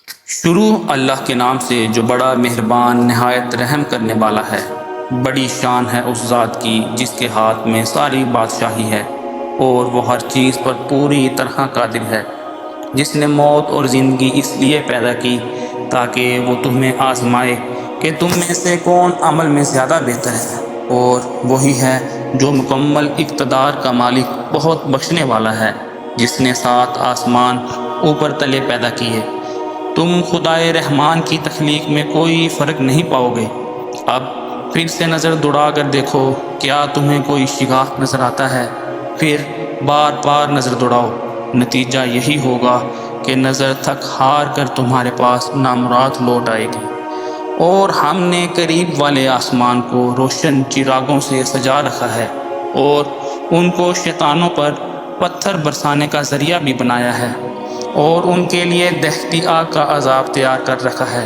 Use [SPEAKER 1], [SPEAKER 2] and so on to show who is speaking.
[SPEAKER 1] شروع اللہ کے نام سے جو بڑا مہربان نہایت رحم کرنے والا ہے۔ بڑی شان ہے اس ذات کی جس کے ہاتھ میں ساری بادشاہی ہے اور وہ ہر چیز پر پوری طرح قادر ہے، جس نے موت اور زندگی اس لیے پیدا کی تاکہ وہ تمہیں آزمائے کہ تم میں سے کون عمل میں زیادہ بہتر ہے، اور وہی ہے جو مکمل اقتدار کا مالک بہت بخشنے والا ہے، جس نے 7 آسمان اوپر تلے پیدا کیے۔ تم خدائے رحمان کی تخلیق میں کوئی فرق نہیں پاؤ گے۔ اب پھر سے نظر دوڑا کر دیکھو، کیا تمہیں کوئی شگاف نظر آتا ہے؟ پھر بار بار نظر دوڑاؤ، نتیجہ یہی ہوگا کہ نظر تھک ہار کر تمہارے پاس نامراد لوٹ آئے گی۔ اور ہم نے قریب والے آسمان کو روشن چراغوں سے سجا رکھا ہے اور ان کو شیطانوں پر پتھر برسانے کا ذریعہ بھی بنایا ہے، اور ان کے لیے دہتی آگ کا عذاب تیار کر رکھا ہے۔